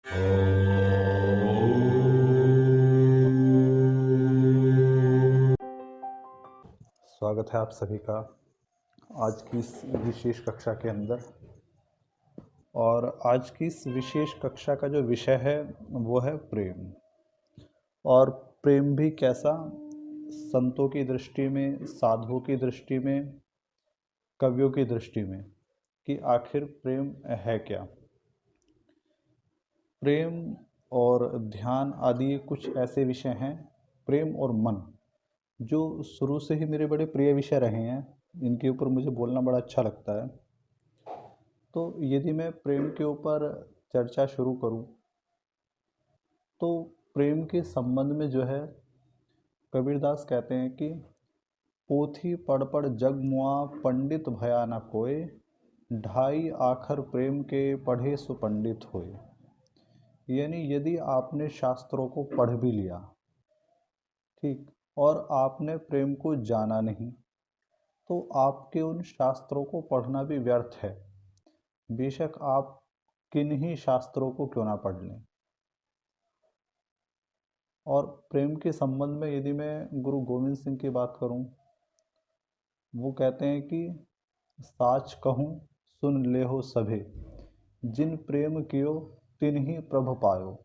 स्वागत है आप सभी का आज की इस विशेष कक्षा के अंदर। और आज की इस विशेष कक्षा का जो विषय है वो है प्रेम। और प्रेम भी कैसा, संतों की दृष्टि में, साधुओं की दृष्टि में, कवियों की दृष्टि में, कि आखिर प्रेम है क्या। प्रेम और ध्यान आदि कुछ ऐसे विषय हैं, प्रेम और मन, जो शुरू से ही मेरे बड़े प्रिय विषय रहे हैं। इनके ऊपर मुझे बोलना बड़ा अच्छा लगता है। तो यदि मैं प्रेम के ऊपर चर्चा शुरू करूं, तो प्रेम के संबंध में जो है, कबीरदास कहते हैं कि पोथी पढ़ पढ़ जग मुआ, पंडित भया न कोय, ढाई आखर प्रेम के पढ़े सो पंडित होए। यानी यदि आपने शास्त्रों को पढ़ भी लिया, ठीक, और आपने प्रेम को जाना नहीं, तो आपके उन शास्त्रों को पढ़ना भी व्यर्थ है, बेशक आप किन्हीं शास्त्रों को क्यों ना पढ़ लें। और प्रेम के संबंध में यदि मैं गुरु गोविंद सिंह की बात करूं, वो कहते हैं कि साच कहूँ सुन लेहो सभे, जिन प्रेम कियो तिन्हीं प्रभ पायो।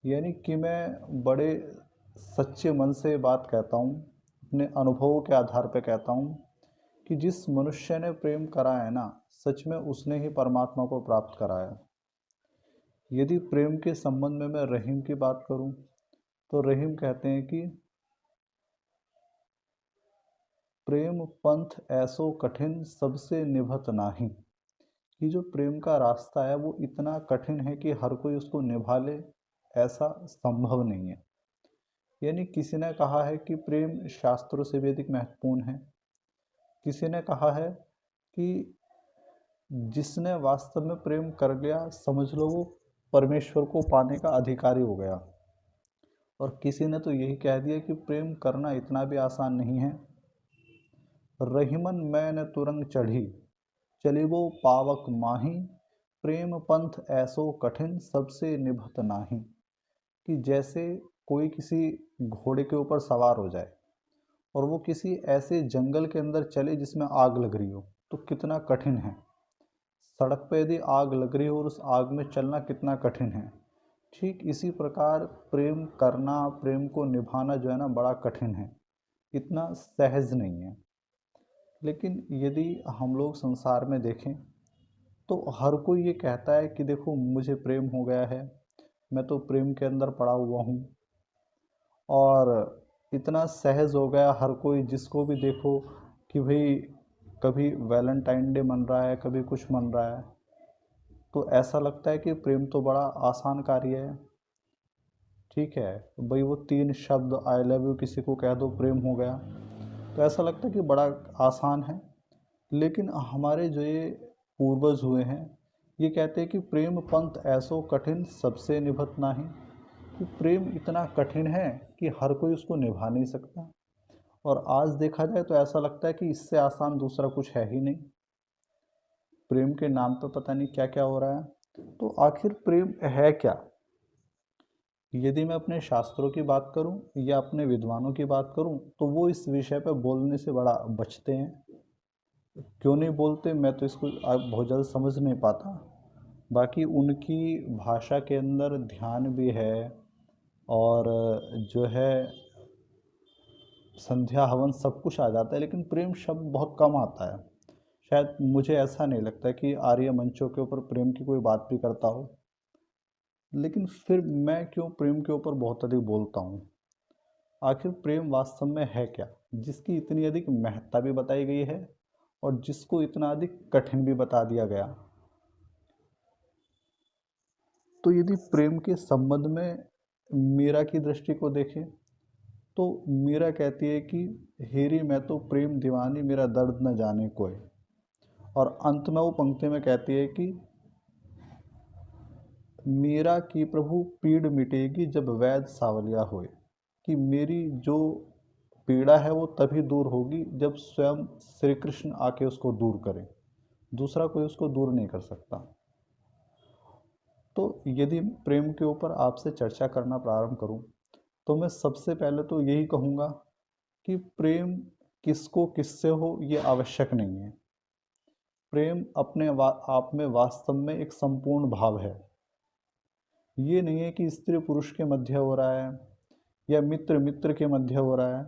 यानी कि मैं बड़े सच्चे मन से बात कहता हूँ, अपने अनुभवों के आधार पर कहता हूँ कि जिस मनुष्य ने प्रेम करा है ना, सच में उसने ही परमात्मा को प्राप्त कराया। यदि प्रेम के संबंध में मैं रहीम की बात करूं, तो रहीम कहते हैं कि प्रेम पंथ ऐसो कठिन सबसे निभत नाही। कि जो प्रेम का रास्ता है वो इतना कठिन है कि हर कोई उसको निभा ले, ऐसा संभव नहीं है। यानी किसी ने कहा है कि प्रेम शास्त्रों से भी अधिक महत्वपूर्ण है। किसी ने कहा है कि जिसने वास्तव में प्रेम कर लिया, समझ लो वो परमेश्वर को पाने का अधिकारी हो गया। और किसी ने तो यही कह दिया कि प्रेम करना इतना भी आसान नहीं है। रहीमन मैं न तुरंग चढ़ी, चलिबो पावक माही, प्रेम पंथ ऐसो कठिन सबसे निभत नाही। कि जैसे कोई किसी घोड़े के ऊपर सवार हो जाए और वो किसी ऐसे जंगल के अंदर चले जिसमें आग लग रही हो, तो कितना कठिन है। सड़क पे यदि आग लग रही हो और उस आग में चलना कितना कठिन है, ठीक इसी प्रकार प्रेम करना, प्रेम को निभाना जो है ना, बड़ा कठिन है, इतना सहज नहीं है। लेकिन यदि हम लोग संसार में देखें, तो हर कोई ये कहता है कि देखो मुझे प्रेम हो गया है, मैं तो प्रेम के अंदर पड़ा हुआ हूँ। और इतना सहज हो गया हर कोई, जिसको भी देखो कि भाई कभी वैलेंटाइन डे मन रहा है, कभी कुछ मन रहा है, तो ऐसा लगता है कि प्रेम तो बड़ा आसान कार्य है। ठीक है भाई, वो 3 शब्द आई लव यू किसी को कह दो, प्रेम हो गया। तो ऐसा लगता है कि बड़ा आसान है। लेकिन हमारे जो ये पूर्वज हुए हैं, ये कहते हैं कि प्रेम पंथ ऐसो कठिन सबसे निभत नाही। कि प्रेम इतना कठिन है कि हर कोई उसको निभा नहीं सकता। और आज देखा जाए तो ऐसा लगता है कि इससे आसान दूसरा कुछ है ही नहीं। प्रेम के नाम पर पता नहीं क्या क्या हो रहा है। तो आखिर प्रेम है क्या? यदि मैं अपने शास्त्रों की बात करूं या अपने विद्वानों की बात करूं, तो वो इस विषय पर बोलने से बड़ा बचते हैं। क्यों नहीं बोलते, मैं तो इसको बहुत ज़्यादा समझ नहीं पाता। बाकी उनकी भाषा के अंदर ध्यान भी है, और जो है संध्या हवन सब कुछ आ जाता है, लेकिन प्रेम शब्द बहुत कम आता है। शायद मुझे ऐसा नहीं लगता कि आर्य मंचों के ऊपर प्रेम की कोई बात भी करता हो। लेकिन फिर मैं क्यों प्रेम के ऊपर बहुत अधिक बोलता हूँ? आखिर प्रेम वास्तव में है क्या, जिसकी इतनी अधिक महत्ता भी बताई गई है और जिसको इतना अधिक कठिन भी बता दिया गया। तो यदि प्रेम के संबंध में मीरा की दृष्टि को देखें, तो मीरा कहती है कि हेरी मैं तो प्रेम दीवानी, मेरा दर्द न जाने कोई। और अंत में वो पंक्ति में कहती है कि मीरा की प्रभु पीड़ मिटेगी जब वैद सावलिया होए। कि मेरी जो पीड़ा है वो तभी दूर होगी जब स्वयं श्री कृष्ण आके उसको दूर करें, दूसरा कोई उसको दूर नहीं कर सकता। तो यदि प्रेम के ऊपर आपसे चर्चा करना प्रारंभ करूं तो मैं सबसे पहले तो यही कहूँगा कि प्रेम किसको किससे हो ये आवश्यक नहीं है। प्रेम अपने आप में वास्तव में एक संपूर्ण भाव है। ये नहीं है कि स्त्री पुरुष के मध्य हो रहा है या मित्र मित्र के मध्य हो रहा है।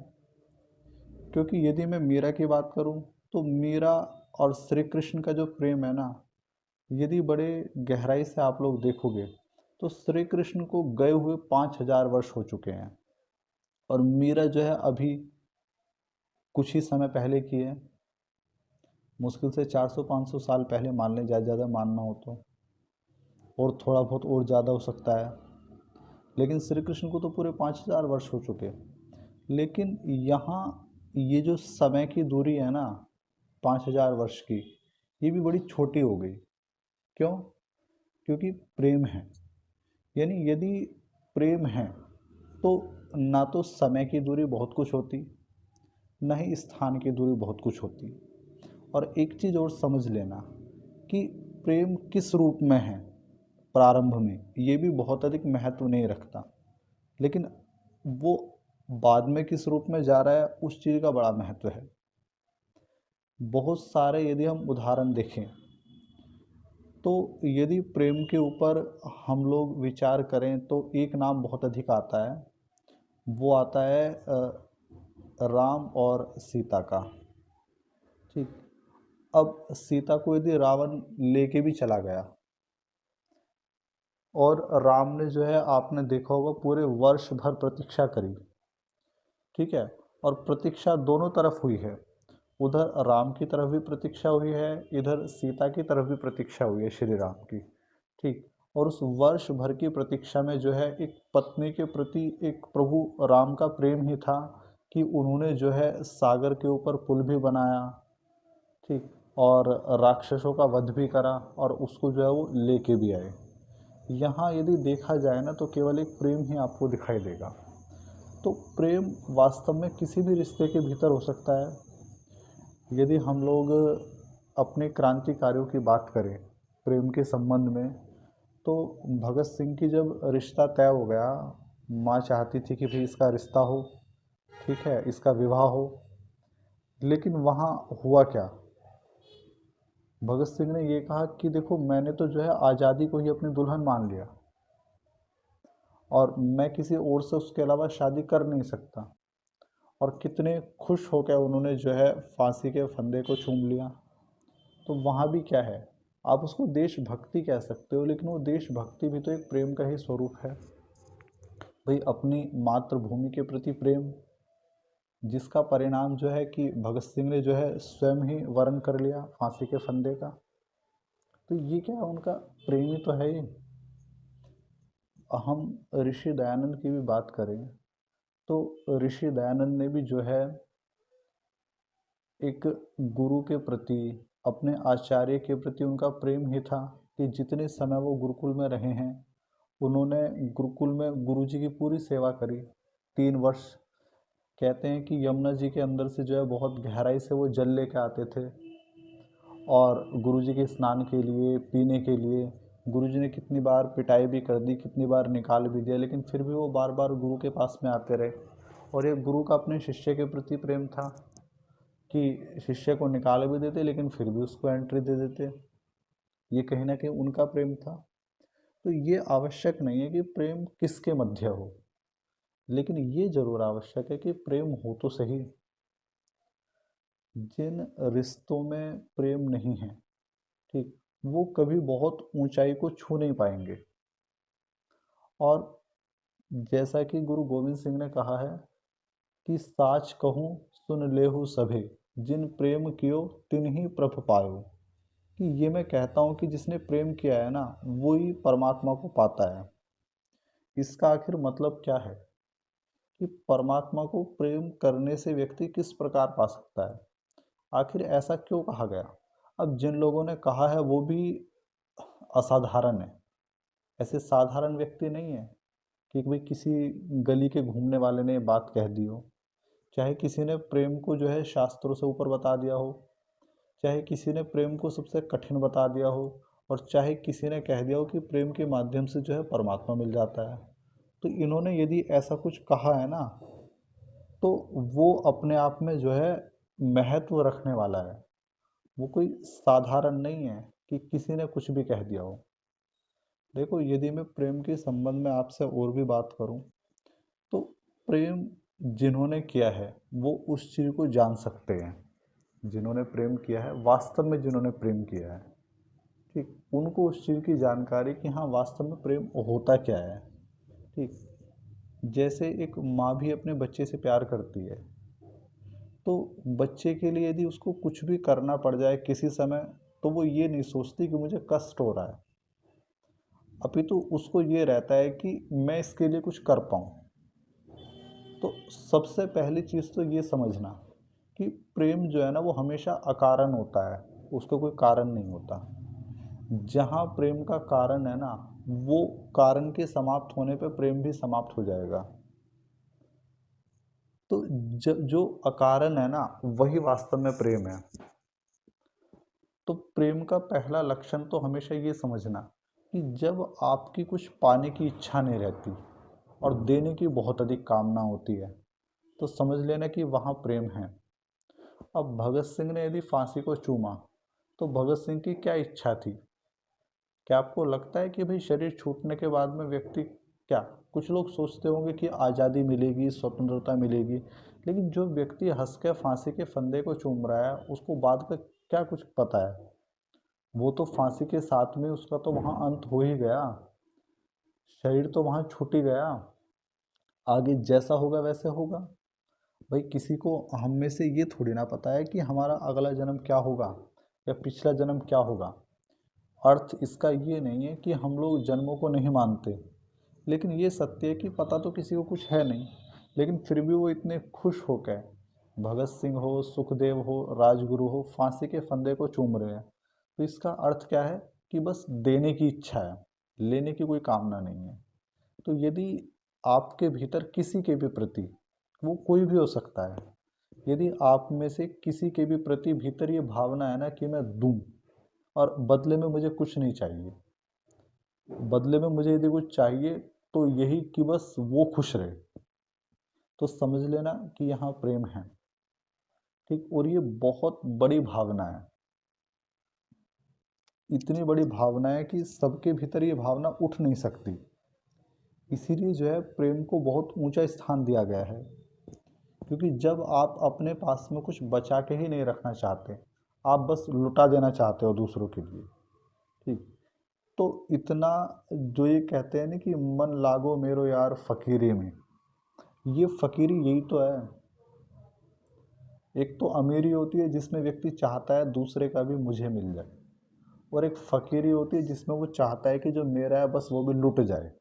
क्योंकि यदि मैं मीरा की बात करूं तो मीरा और श्री कृष्ण का जो प्रेम है ना, यदि बड़े गहराई से आप लोग देखोगे तो श्री कृष्ण को गए हुए 5000 वर्ष हो चुके हैं और मीरा जो है अभी कुछ ही समय पहले की है। मुश्किल से 400-500 साल पहले मान लें, ज़्यादा मानना हो तो, और थोड़ा बहुत और ज़्यादा हो सकता है। लेकिन श्री कृष्ण को तो पूरे 5000 वर्ष हो चुके। लेकिन यहाँ ये जो समय की दूरी है ना 5000 वर्ष की, ये भी बड़ी छोटी हो गई। क्यों? क्योंकि प्रेम है। यानी यदि प्रेम है तो ना तो समय की दूरी बहुत कुछ होती, ना ही स्थान की दूरी बहुत कुछ होती। और एक चीज़ और समझ लेना कि प्रेम किस रूप में है प्रारंभ में, ये भी बहुत अधिक महत्व नहीं रखता, लेकिन वो बाद में किस रूप में जा रहा है उस चीज़ का बड़ा महत्व है। बहुत सारे यदि हम उदाहरण देखें तो यदि प्रेम के ऊपर हम लोग विचार करें तो एक नाम बहुत अधिक आता है, वो आता है राम और सीता का। ठीक। अब सीता को यदि रावण लेके भी चला गया और राम ने जो है आपने देखा होगा पूरे वर्ष भर प्रतीक्षा करी, ठीक है, और प्रतीक्षा दोनों तरफ हुई है। उधर राम की तरफ भी प्रतीक्षा हुई है, इधर सीता की तरफ भी प्रतीक्षा हुई है श्री राम की। ठीक। और उस वर्ष भर की प्रतीक्षा में जो है एक पत्नी के प्रति एक प्रभु राम का प्रेम ही था कि उन्होंने जो है सागर के ऊपर पुल भी बनाया, ठीक, और राक्षसों का वध भी करा और उसको जो है वो लेके भी आए। यहाँ यदि देखा जाए ना तो केवल एक प्रेम ही आपको दिखाई देगा। तो प्रेम वास्तव में किसी भी रिश्ते के भीतर हो सकता है। यदि हम लोग अपने क्रांतिकारियों की बात करें प्रेम के संबंध में, तो भगत सिंह की जब रिश्ता तय हो गया, माँ चाहती थी कि भाई इसका रिश्ता हो, ठीक है, इसका विवाह हो, लेकिन वहाँ हुआ क्या? भगत सिंह ने ये कहा कि देखो मैंने तो जो है आज़ादी को ही अपनी दुल्हन मान लिया और मैं किसी और से उसके अलावा शादी कर नहीं सकता। और कितने खुश होकर उन्होंने जो है फांसी के फंदे को चूम लिया। तो वहाँ भी क्या है, आप उसको देशभक्ति कह सकते हो, लेकिन वो देशभक्ति भी तो एक प्रेम का ही स्वरूप है। भाई अपनी मातृभूमि के प्रति प्रेम, जिसका परिणाम जो है कि भगत सिंह ने जो है स्वयं ही वरण कर लिया फांसी के फंदे का। तो ये क्या है, उनका प्रेम ही तो है ये। हम ऋषि दयानंद की भी बात करें तो ऋषि दयानंद ने भी जो है एक गुरु के प्रति, अपने आचार्य के प्रति उनका प्रेम ही था कि जितने समय वो गुरुकुल में रहे हैं उन्होंने गुरुकुल में गुरु जी की पूरी सेवा करी 3 वर्ष। कहते हैं कि यमुना जी के अंदर से जो है बहुत गहराई से वो जल लेके आते थे और गुरु जी के स्नान के लिए, पीने के लिए। गुरु जी ने कितनी बार पिटाई भी कर दी, कितनी बार निकाल भी दिया, लेकिन फिर भी वो बार बार गुरु के पास में आते रहे। और ये गुरु का अपने शिष्य के प्रति प्रेम था कि शिष्य को निकाल भी देते लेकिन फिर भी उसको एंट्री दे देते। ये कहीं ना कहीं उनका प्रेम था। तो ये आवश्यक नहीं है कि प्रेम किसके मध्य हो, लेकिन ये जरूर आवश्यक है कि प्रेम हो तो सही। जिन रिश्तों में प्रेम नहीं है, ठीक, वो कभी बहुत ऊंचाई को छू नहीं पाएंगे। और जैसा कि गुरु गोविंद सिंह ने कहा है कि साच कहूँ सुन लेहु सभे, जिन प्रेम कियो तिन ही प्रभ पायो। कि ये मैं कहता हूँ कि जिसने प्रेम किया है ना वही परमात्मा को पाता है। इसका आखिर मतलब क्या है कि परमात्मा को प्रेम करने से व्यक्ति किस प्रकार पा सकता है? आखिर ऐसा क्यों कहा गया? अब जिन लोगों ने कहा है वो भी असाधारण है, ऐसे साधारण व्यक्ति नहीं है कि भाई किसी गली के घूमने वाले ने बात कह दी हो, चाहे किसी ने प्रेम को जो है शास्त्रों से ऊपर बता दिया हो, चाहे किसी ने प्रेम को सबसे कठिन बता दिया हो और चाहे किसी ने कह दिया हो कि प्रेम के माध्यम से जो है परमात्मा मिल जाता है, तो इन्होंने यदि ऐसा कुछ कहा है ना, तो वो अपने आप में जो है महत्व रखने वाला है। वो कोई साधारण नहीं है कि किसी ने कुछ भी कह दिया हो। देखो, यदि मैं प्रेम के संबंध में आपसे और भी बात करूं, तो प्रेम जिन्होंने किया है वो उस चीज़ को जान सकते हैं। जिन्होंने प्रेम किया है, वास्तव में जिन्होंने प्रेम किया है, ठीक, उनको उस चीज़ की जानकारी कि हाँ वास्तव में प्रेम होता क्या है। ठीक, जैसे एक माँ भी अपने बच्चे से प्यार करती है, तो बच्चे के लिए यदि उसको कुछ भी करना पड़ जाए किसी समय, तो वो ये नहीं सोचती कि मुझे कष्ट हो रहा है, अपितु उसको ये रहता है कि मैं इसके लिए कुछ कर पाऊँ। तो सबसे पहली चीज़ तो ये समझना कि प्रेम जो है ना वो हमेशा अकारण होता है, उसका कोई कारण नहीं होता। जहाँ प्रेम का कारण है ना, वो कारण के समाप्त होने पे प्रेम भी समाप्त हो जाएगा। तो जो अकारण है ना, वही वास्तव में प्रेम है। तो प्रेम का पहला लक्षण तो हमेशा ये समझना कि जब आपकी कुछ पाने की इच्छा नहीं रहती और देने की बहुत अधिक कामना होती है, तो समझ लेना कि वहाँ प्रेम है। अब भगत सिंह ने यदि फांसी को चूमा, तो भगत सिंह की क्या इच्छा थी? क्या आपको लगता है कि भाई शरीर छूटने के बाद में व्यक्ति, क्या कुछ लोग सोचते होंगे कि आज़ादी मिलेगी, स्वतंत्रता मिलेगी, लेकिन जो व्यक्ति हंस के फांसी के फंदे को चूम रहा है उसको बाद का क्या कुछ पता है? वो तो फांसी के साथ में उसका तो वहाँ अंत हो ही गया, शरीर तो वहाँ छूट ही गया, आगे जैसा होगा वैसे होगा। भाई किसी को हम में से ये थोड़ी ना पता है कि हमारा अगला जन्म क्या होगा या पिछला जन्म क्या होगा। अर्थ इसका ये नहीं है कि हम लोग जन्मों को नहीं मानते, लेकिन ये सत्य है कि पता तो किसी को कुछ है नहीं, लेकिन फिर भी वो इतने खुश हो गए, भगत सिंह हो, सुखदेव हो, राजगुरु हो, फांसी के फंदे को चूम रहे हैं। तो इसका अर्थ क्या है कि बस देने की इच्छा है, लेने की कोई कामना नहीं है। तो यदि आपके भीतर किसी के भी प्रति, वो कोई भी हो सकता है, यदि आप में से किसी के भी प्रति भीतर ये भावना है ना कि मैं दूं और बदले में मुझे कुछ नहीं चाहिए, बदले में मुझे यदि कुछ चाहिए तो यही कि बस वो खुश रहे, तो समझ लेना कि यहाँ प्रेम है। ठीक, और ये बहुत बड़ी भावना है, इतनी बड़ी भावना है कि सबके भीतर ये भावना उठ नहीं सकती। इसीलिए जो है प्रेम को बहुत ऊंचा स्थान दिया गया है, क्योंकि जब आप अपने पास में कुछ बचा के ही नहीं रखना चाहते, आप बस लुटा देना चाहते हो दूसरों के लिए। ठीक, तो इतना, जो ये कहते हैं ना कि मन लागो मेरो यार फकीरी में, ये फकीरी यही तो है। एक तो अमीरी होती है जिसमें व्यक्ति चाहता है दूसरे का भी मुझे मिल जाए, और एक फकीरी होती है जिसमें वो चाहता है कि जो मेरा है बस वो भी लुट जाए,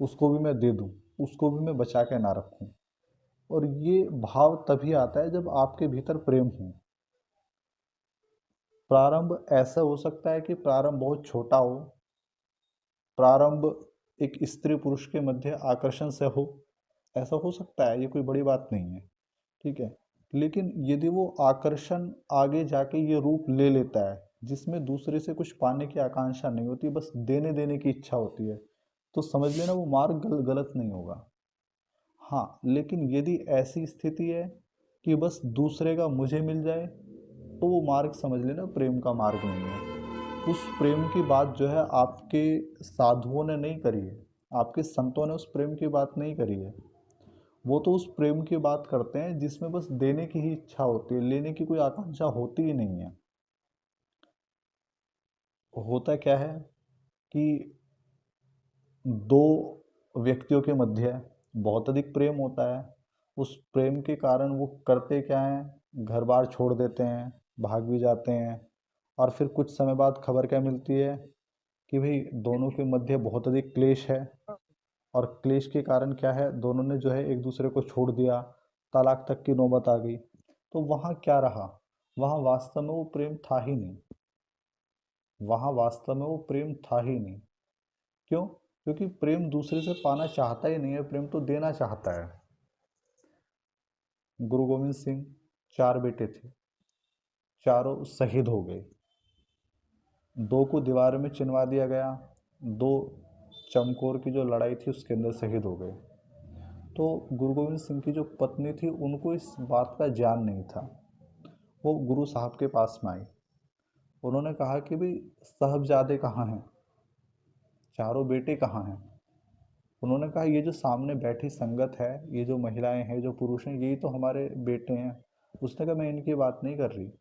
उसको भी मैं दे दूं, उसको भी मैं बचा के ना रखूं। और ये भाव तभी आता है जब आपके भीतर प्रेम हो। प्रारंभ ऐसा हो सकता है कि प्रारंभ बहुत छोटा हो, प्रारंभ एक स्त्री पुरुष के मध्य आकर्षण से हो, ऐसा हो सकता है, ये कोई बड़ी बात नहीं है। ठीक है, लेकिन यदि वो आकर्षण आगे जाके ये रूप ले लेता है जिसमें दूसरे से कुछ पाने की आकांक्षा नहीं होती, बस देने देने की इच्छा होती है, तो समझ लेना वो मार्ग गलत नहीं होगा। हाँ, लेकिन यदि ऐसी स्थिति है कि बस दूसरे का मुझे मिल जाए, तो वो मार्ग समझ लेना प्रेम का मार्ग नहीं है। उस प्रेम की बात जो है आपके साधुओं ने नहीं करी है, आपके संतों ने उस प्रेम की बात नहीं करी है। वो तो उस प्रेम की बात करते हैं जिसमें बस देने की ही इच्छा होती है, लेने की कोई आकांक्षा होती ही नहीं है। होता क्या है कि दो व्यक्तियों के मध्य बहुत अधिक प्रेम होता है, उस प्रेम के कारण वो करते क्या हैं, घर बार छोड़ देते हैं, भाग भी जाते हैं, और फिर कुछ समय बाद खबर क्या मिलती है कि भाई दोनों के मध्य बहुत अधिक क्लेश है, और क्लेश के कारण क्या है, दोनों ने जो है एक दूसरे को छोड़ दिया, तलाक तक की नौबत आ गई। तो वहाँ क्या रहा? वहाँ वास्तव में वो प्रेम था ही नहीं, वहाँ वास्तव में वो प्रेम था ही नहीं। क्यों? क्योंकि प्रेम दूसरे से पाना चाहता ही नहीं है, प्रेम तो देना चाहता है। गुरु गोविंद सिंह, चार बेटे थे, चारों शहीद हो गए। दो को दीवार में चिनवा दिया गया, दो चमकौर की जो लड़ाई थी उसके अंदर शहीद हो गए। तो गुरु गोविंद सिंह की जो पत्नी थी उनको इस बात का ज्ञान नहीं था। वो गुरु साहब के पास में आई, उन्होंने कहा कि भाई साहबजादे कहाँ हैं, चारों बेटे कहाँ हैं। उन्होंने कहा ये जो सामने बैठी संगत है, ये जो महिलाएं हैं, जो पुरुष हैं, यही तो हमारे बेटे हैं। उसने कहा मैं इनकी बात नहीं कर रही,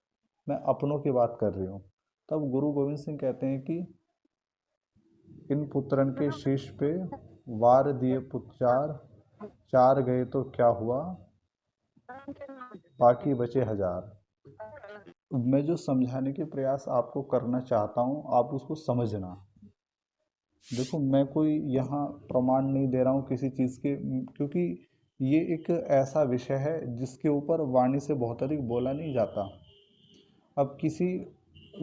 मैं अपनों की बात कर रही हूँ। तब गुरु गोविंद सिंह कहते हैं कि इन पुत्रन के शीश पे वार दिए पुत्र चार, चार गए तो क्या हुआ, बाकी बचे हजार। मैं जो समझाने के प्रयास आपको करना चाहता हूँ आप उसको समझना। देखो मैं कोई यहाँ प्रमाण नहीं दे रहा हूँ किसी चीज़ के, क्योंकि ये एक ऐसा विषय है जिसके ऊपर वाणी से बहुत अधिक बोला नहीं जाता। अब किसी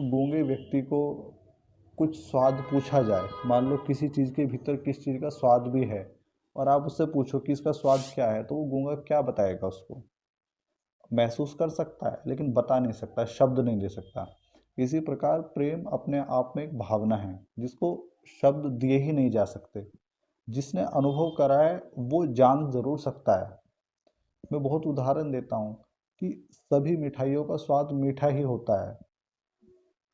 गूंगे व्यक्ति को कुछ स्वाद पूछा जाए, मान लो किसी चीज़ के भीतर किस चीज़ का स्वाद भी है, और आप उससे पूछो कि इसका स्वाद क्या है, तो वो गूंगा क्या बताएगा उसको। महसूस कर सकता है लेकिन बता नहीं सकता, शब्द नहीं दे सकता। इसी प्रकार प्रेम अपने आप में एक भावना है जिसको शब्द दिए ही नहीं जा सकते। जिसने अनुभव करा है वो जान जरूर सकता है। मैं बहुत उदाहरण देता हूँ कि सभी मिठाइयों का स्वाद मीठा ही होता है,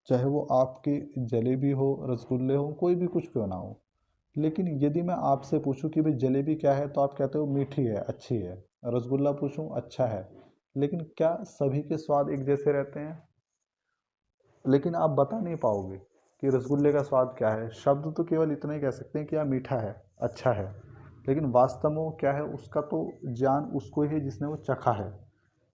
चाहे वो आपकी जलेबी हो, रसगुल्ले हो, कोई भी कुछ क्यों ना हो। लेकिन यदि मैं आपसे पूछूं कि भाई जलेबी क्या है, तो आप कहते हो मीठी है, अच्छी है। रसगुल्ला पूछूं, अच्छा है। लेकिन क्या सभी के स्वाद एक जैसे रहते हैं? लेकिन आप बता नहीं पाओगे कि रसगुल्ले का स्वाद क्या है। शब्द तो केवल इतना ही कह सकते हैं कि यह मीठा है, अच्छा है। लेकिन वास्तव में वो क्या है उसका तो ज्ञान उसको ही है जिसने वो चखा है।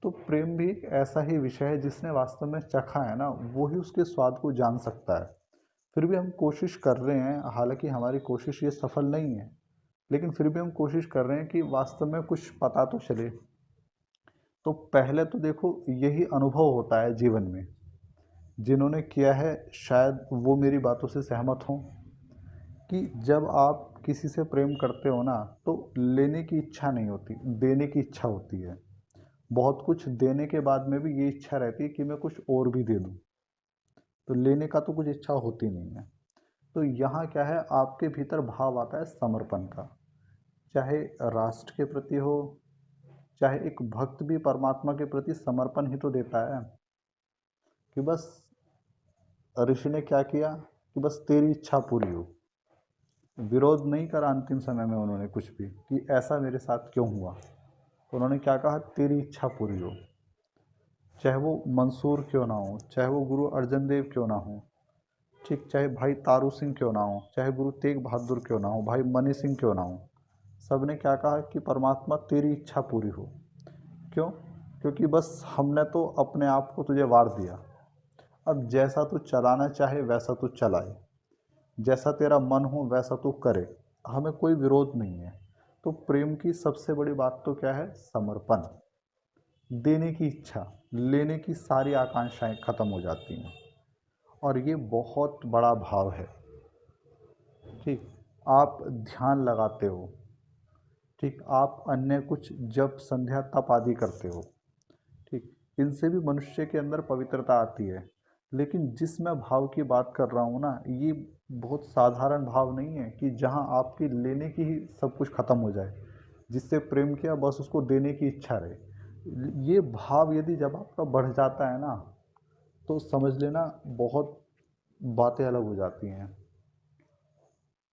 तो प्रेम भी एक ऐसा ही विषय है, जिसने वास्तव में चखा है ना, वो ही उसके स्वाद को जान सकता है। फिर भी हम कोशिश कर रहे हैं, हालांकि हमारी कोशिश ये सफल नहीं है, लेकिन फिर भी हम कोशिश कर रहे हैं कि वास्तव में कुछ पता तो चले। तो पहले तो देखो यही अनुभव होता है जीवन में। जिन्होंने किया है शायद वो मेरी बातों से सहमत हों कि जब आप किसी से प्रेम करते हो ना, तो लेने की इच्छा नहीं होती, देने की इच्छा होती है। बहुत कुछ देने के बाद में भी ये इच्छा रहती है कि मैं कुछ और भी दे दूं। तो लेने का तो कुछ इच्छा होती नहीं है। तो यहाँ क्या है, आपके भीतर भाव आता है समर्पण का। चाहे राष्ट्र के प्रति हो, चाहे एक भक्त भी परमात्मा के प्रति समर्पण ही तो देता है। कि बस ऋषि ने क्या किया कि बस तेरी इच्छा पूरी हो। विरोध नहीं करा अंतिम समय में उन्होंने कुछ भी कि ऐसा मेरे साथ क्यों हुआ। उन्होंने क्या कहा, तेरी इच्छा पूरी हो। चाहे वो मंसूर क्यों ना हो, चाहे वो गुरु अर्जन देव क्यों ना हो, ठीक, चाहे भाई तारू सिंह क्यों ना हो, चाहे गुरु तेग बहादुर क्यों ना हो, भाई मनी सिंह क्यों ना हो, सब ने क्या कहा कि परमात्मा तेरी इच्छा पूरी हो। क्यों? क्योंकि बस हमने तो अपने आप को तुझे वार दिया। अब जैसा तू चलाना चाहे वैसा तू चलाए, जैसा तेरा मन हो वैसा तू करे, हमें कोई विरोध नहीं है। तो प्रेम की सबसे बड़ी बात तो क्या है, समर्पण। देने की इच्छा, लेने की सारी आकांक्षाएं खत्म हो जाती हैं। और ये बहुत बड़ा भाव है। ठीक, आप ध्यान लगाते हो, ठीक, आप अन्य कुछ जप संध्या तप आदि करते हो, ठीक, इनसे भी मनुष्य के अंदर पवित्रता आती है। लेकिन जिस मैं भाव की बात कर रहा हूँ ना, ये बहुत साधारण भाव नहीं है कि जहाँ आपकी लेने की ही सब कुछ खत्म हो जाए। जिससे प्रेम किया बस उसको देने की इच्छा रहे। ये भाव यदि जब आपका बढ़ जाता है ना, तो समझ लेना बहुत बातें अलग हो जाती हैं।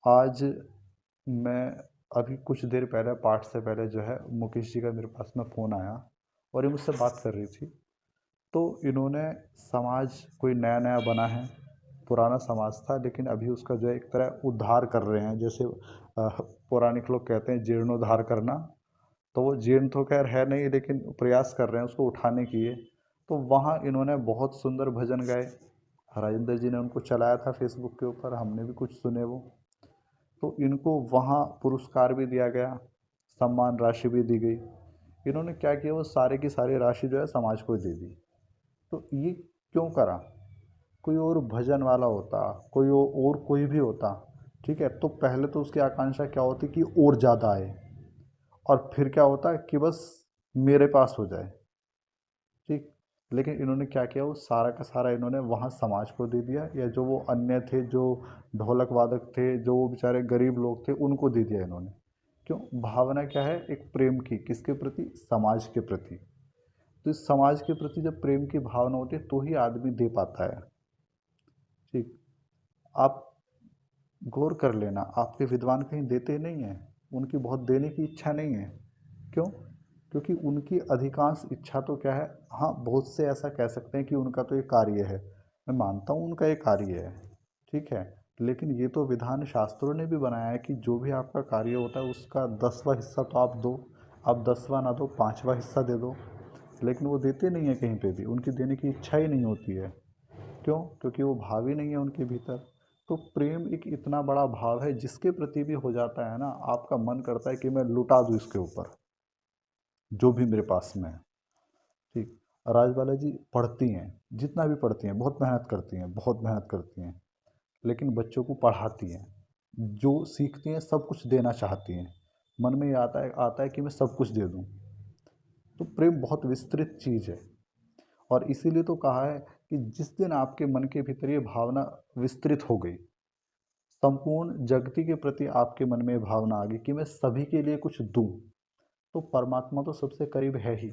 आज मैं अभी कुछ देर पहले, पाठ से पहले जो है, मुकेश जी का मेरे पास में फ़ोन आया और ये मुझसे बात कर रही थी। तो इन्होंने समाज कोई नया नया बना है, पुराना समाज था लेकिन अभी उसका जो है एक तरह उद्धार कर रहे हैं। जैसे पौराणिक लोग कहते हैं जीर्णोद्धार करना, तो वो जीर्ण तो खैर है नहीं लेकिन प्रयास कर रहे हैं उसको उठाने की ये। तो वहाँ इन्होंने बहुत सुंदर भजन गाए। राजेंद्र जी ने उनको चलाया था फेसबुक के ऊपर, हमने भी कुछ सुने वो। तो इनको वहाँ पुरस्कार भी दिया गया, सम्मान राशि भी दी गई। इन्होंने क्या किया, वो सारे की सारी राशि जो है समाज को दे दी। तो ये क्यों करा? कोई और भजन वाला होता, कोई और कोई भी होता, ठीक है, तो पहले तो उसकी आकांक्षा क्या होती कि और ज़्यादा आए, और फिर क्या होता कि बस मेरे पास हो जाए। ठीक, लेकिन इन्होंने क्या किया, वो सारा का सारा इन्होंने वहाँ समाज को दे दिया, या जो वो अन्य थे, जो ढोलक वादक थे, जो वो बेचारे गरीब लोग थे, उनको दे दिया इन्होंने। क्यों? भावना क्या है? एक प्रेम की, किसके प्रति? समाज के प्रति। तो इस समाज के प्रति जब प्रेम की भावना होती है तो ही आदमी दे पाता है। ठीक। आप गौर कर लेना, आपके विद्वान कहीं देते नहीं हैं, उनकी बहुत देने की इच्छा नहीं है। क्यों? क्योंकि उनकी अधिकांश इच्छा तो क्या है, हाँ बहुत से ऐसा कह सकते हैं कि उनका तो ये कार्य है, मैं मानता हूँ उनका ये कार्य है, ठीक है। लेकिन ये तो विधान शास्त्रों ने भी बनाया है कि जो भी आपका कार्य होता है उसका 10वां हिस्सा तो आप दो। आप 10वां ना दो, 5वां हिस्सा दे दो। लेकिन वो देते नहीं है कहीं पे भी, उनकी देने की इच्छा ही नहीं होती है। क्यों? क्योंकि वो भाव ही नहीं है उनके भीतर। तो प्रेम एक इतना बड़ा भाव है, जिसके प्रति भी हो जाता है ना, आपका मन करता है कि मैं लुटा दूँ इसके ऊपर जो भी मेरे पास में है। ठीक। राजबाला जी पढ़ती हैं, जितना भी पढ़ती हैं, बहुत मेहनत करती हैं, बहुत मेहनत करती हैं, लेकिन बच्चों को पढ़ाती हैं। जो सीखती हैं सब कुछ देना चाहती हैं, मन में ये आता है कि मैं सब कुछ दे दूं। तो प्रेम बहुत विस्तृत चीज़ है, और इसीलिए तो कहा है कि जिस दिन आपके मन के भीतर ये भावना विस्तृत हो गई, संपूर्ण जगती के प्रति आपके मन में ये भावना आ गई कि मैं सभी के लिए कुछ दूं, तो परमात्मा तो सबसे करीब है ही।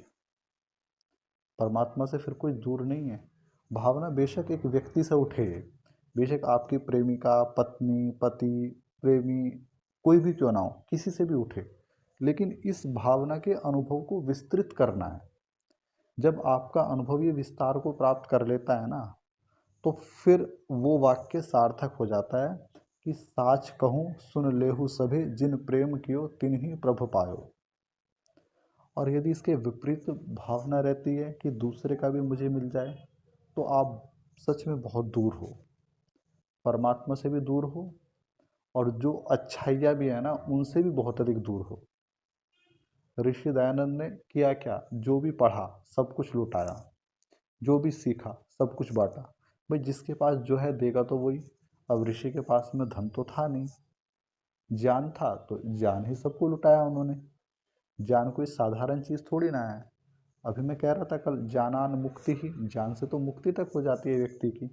परमात्मा से फिर कोई दूर नहीं है। भावना बेशक एक व्यक्ति से उठे, बेशक आपकी प्रेमिका, पत्नी, पति, प्रेमी, कोई भी क्यों ना हो, किसी से भी उठे, लेकिन इस भावना के अनुभव को विस्तृत करना है। जब आपका अनुभव ये विस्तार को प्राप्त कर लेता है ना, तो फिर वो वाक्य सार्थक हो जाता है कि साच कहूँ सुन लेहु सभे, जिन प्रेम कियो तिन्हि प्रभ पायो। और यदि इसके विपरीत भावना रहती है कि दूसरे का भी मुझे मिल जाए, तो आप सच में बहुत दूर हो, परमात्मा से भी दूर हो, और जो अच्छाइयाँ भी है ना उनसे भी बहुत अधिक दूर हो। ऋषि दयानंद ने किया क्या? जो भी पढ़ा सब कुछ लुटाया, जो भी सीखा सब कुछ बांटा। भाई जिसके पास जो है देगा तो वही। अब ऋषि के पास में धन तो था नहीं, ज्ञान था, तो ज्ञान ही सबको लुटाया उन्होंने। ज्ञान कोई साधारण चीज़ थोड़ी ना है। अभी मैं कह रहा था कल, ज्ञानान मुक्ति ही, ज्ञान से तो मुक्ति तक हो जाती है व्यक्ति की।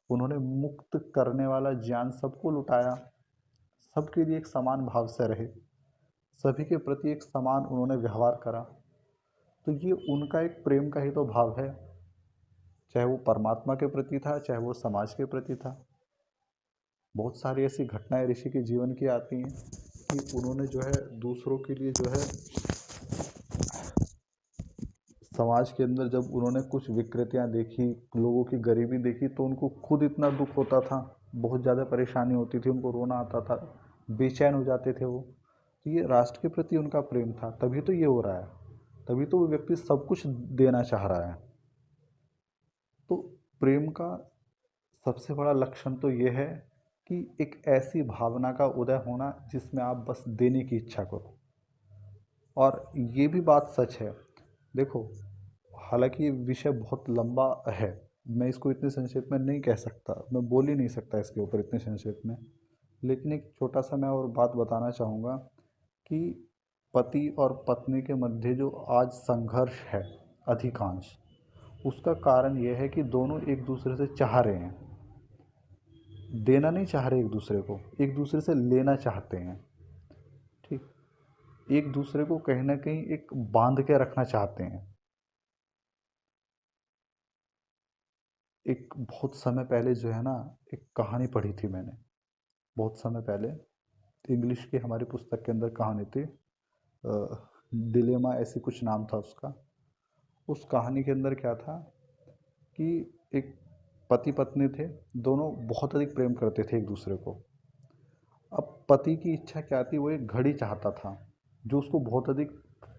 उन्होंने मुक्त करने वाला ज्ञान सबको लुटाया, सबके लिए एक समान भाव से रहे, सभी के प्रति एक समान उन्होंने व्यवहार करा। तो ये उनका एक प्रेम का ही तो भाव है, चाहे वो परमात्मा के प्रति था, चाहे वो समाज के प्रति था। बहुत सारी ऐसी घटनाएं ऋषि के जीवन की आती हैं कि उन्होंने जो है दूसरों के लिए जो है, समाज के अंदर जब उन्होंने कुछ विकृतियां देखी, लोगों की गरीबी देखी, तो उनको खुद इतना दुख होता था, बहुत ज़्यादा परेशानी होती थी, उनको रोना आता था, बेचैन हो जाते थे वो। तो ये राष्ट्र के प्रति उनका प्रेम था, तभी तो ये हो रहा है, तभी तो वो व्यक्ति सब कुछ देना चाह रहा है। तो प्रेम का सबसे बड़ा लक्षण तो ये है कि एक ऐसी भावना का उदय होना जिसमें आप बस देने की इच्छा करो। और ये भी बात सच है, देखो, हालांकि ये विषय बहुत लंबा है, मैं इसको इतने संक्षेप में नहीं कह सकता, मैं बोल ही नहीं सकता इसके ऊपर इतने संक्षेप में। लेकिन एक छोटा सा मैं और बात बताना चाहूँगा कि पति और पत्नी के मध्य जो आज संघर्ष है अधिकांश, उसका कारण यह है कि दोनों एक दूसरे से चाह रहे हैं, देना नहीं चाह रहे एक दूसरे को, एक दूसरे से लेना चाहते हैं। ठीक। एक दूसरे को कहीं ना कहीं एक बांध के रखना चाहते हैं। एक बहुत समय पहले जो है ना, एक कहानी पढ़ी थी मैंने, बहुत समय पहले, इंग्लिश की हमारी पुस्तक के अंदर कहानी थी, डिलेमा ऐसी कुछ नाम था उसका। उस कहानी के अंदर क्या था कि एक पति पत्नी थे, दोनों बहुत अधिक प्रेम करते थे एक दूसरे को। अब पति की इच्छा क्या थी, वो एक घड़ी चाहता था जो उसको बहुत अधिक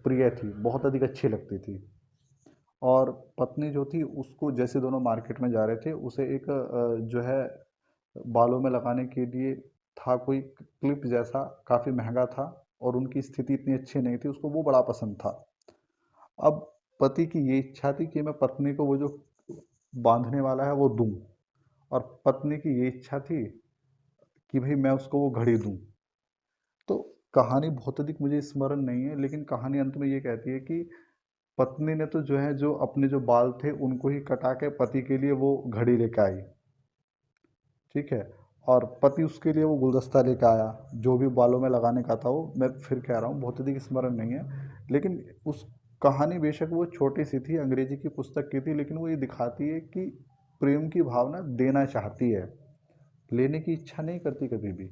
प्रिय थी, बहुत अधिक अच्छी लगती थी। और पत्नी जो थी उसको, जैसे दोनों मार्केट में जा रहे थे, उसे एक जो है बालों में लगाने के लिए था कोई क्लिप जैसा, काफ़ी महंगा था, और उनकी स्थिति इतनी अच्छी नहीं थी, उसको वो बड़ा पसंद था। अब पति की ये इच्छा थी कि मैं पत्नी को वो जो बांधने वाला है वो दूं, और पत्नी की ये इच्छा थी कि भाई मैं उसको वो घड़ी दूं। तो कहानी बहुत अधिक मुझे स्मरण नहीं है, लेकिन कहानी अंत में ये कहती है कि पत्नी ने तो जो है जो अपने जो बाल थे उनको ही कटा के पति के लिए वो घड़ी लेके आई, ठीक है। और पति उसके लिए वो गुलदस्ता लेके आया जो भी बालों में लगाने का था। वो मैं फिर कह रहा हूँ बहुत अधिक स्मरण नहीं है, लेकिन उस कहानी बेशक वो छोटी सी थी, अंग्रेजी की पुस्तक की थी, लेकिन वो ये दिखाती है कि प्रेम की भावना देना चाहती है, लेने की इच्छा नहीं करती कभी भी।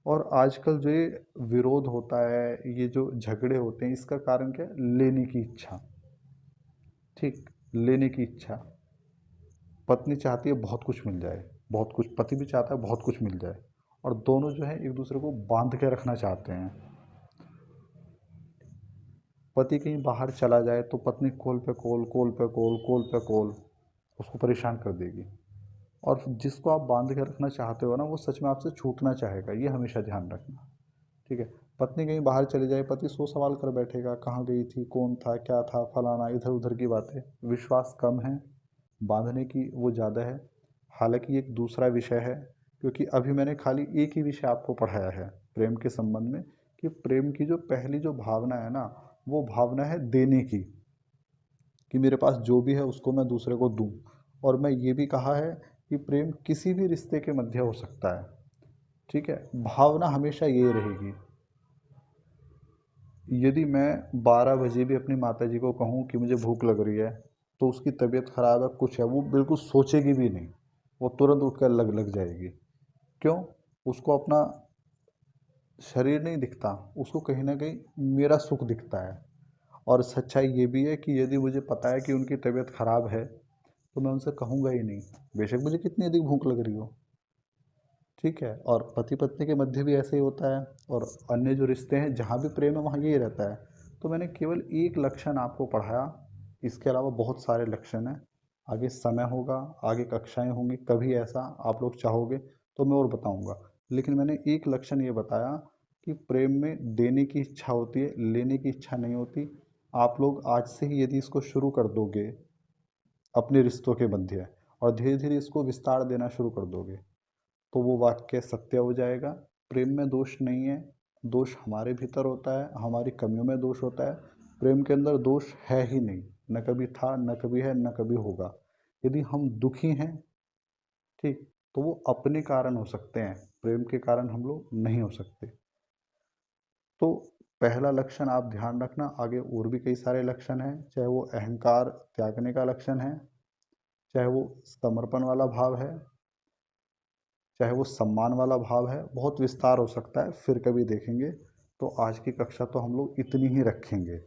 और आजकल जो ये विरोध होता है, ये जो झगड़े होते हैं, इसका कारण क्या है? लेने की इच्छा, ठीक, लेने की इच्छा। पत्नी चाहती है बहुत कुछ मिल जाए, बहुत कुछ, पति भी चाहता है बहुत कुछ मिल जाए, और दोनों जो है एक दूसरे को बांध के रखना चाहते हैं। पति कहीं बाहर चला जाए तो पत्नी कॉल पे कॉल, कॉल पे कॉल, कॉल पे कॉल, उसको परेशान कर देगी। और जिसको आप बांध के रखना चाहते हो ना, वो सच में आपसे छूटना चाहेगा, ये हमेशा ध्यान रखना, ठीक है। पत्नी कहीं बाहर चली जाए, पति सौ सवाल कर बैठेगा, कहाँ गई थी, कौन था, क्या था, फलाना, इधर उधर की बातें। विश्वास कम है, बांधने की वो ज़्यादा है। हालांकि एक दूसरा विषय है, क्योंकि अभी मैंने खाली एक ही विषय आपको पढ़ाया है प्रेम के संबंध में, कि प्रेम की जो पहली जो भावना है ना, वो भावना है देने की, कि मेरे पास जो भी है उसको मैं दूसरे को दूं। और मैं ये भी कहा है कि प्रेम किसी भी रिश्ते के मध्य हो सकता है, ठीक है। भावना हमेशा ये रहेगी। यदि मैं 12 बजे भी अपनी माताजी को कहूँ कि मुझे भूख लग रही है, तो उसकी तबीयत खराब है, कुछ है, वो बिल्कुल सोचेगी भी नहीं, वो तुरंत उठकर लग लग जाएगी। क्यों? उसको अपना शरीर नहीं दिखता, उसको कहीं ना कहीं मेरा सुख दिखता है। और सच्चाई ये भी है कि यदि मुझे पता है कि उनकी तबीयत खराब है, तो मैं उनसे कहूँगा ही नहीं, बेशक मुझे कितनी अधिक भूख लग रही हो, ठीक है। और पति पत्नी के मध्य भी ऐसे ही होता है, और अन्य जो रिश्ते हैं जहाँ भी प्रेम है वहाँ यही रहता है। तो मैंने केवल एक लक्षण आपको पढ़ाया, इसके अलावा बहुत सारे लक्षण हैं। आगे समय होगा, आगे कक्षाएं होंगी, कभी ऐसा आप लोग चाहोगे तो मैं और बताऊंगा। लेकिन मैंने एक लक्षण ये बताया कि प्रेम में देने की इच्छा होती है, लेने की इच्छा नहीं होती। आप लोग आज से ही यदि इसको शुरू कर दोगे अपने रिश्तों के मध्य, और धीरे धीरे इसको विस्तार देना शुरू कर दोगे, तो वो वाक्य सत्य हो जाएगा। प्रेम में दोष नहीं है, दोष हमारे भीतर होता है, हमारी कमियों में दोष होता है। प्रेम के अंदर दोष है ही नहीं, न कभी था, न कभी है, न कभी होगा। यदि हम दुखी हैं, ठीक, तो वो अपने कारण हो सकते हैं, प्रेम के कारण हम लोग नहीं हो सकते। तो पहला लक्षण आप ध्यान रखना। आगे और भी कई सारे लक्षण हैं, चाहे वो अहंकार त्यागने का लक्षण है, चाहे वो समर्पण वाला भाव है, चाहे वो सम्मान वाला भाव है, बहुत विस्तार हो सकता है, फिर कभी देखेंगे। तो आज की कक्षा तो हम लोग इतनी ही रखेंगे।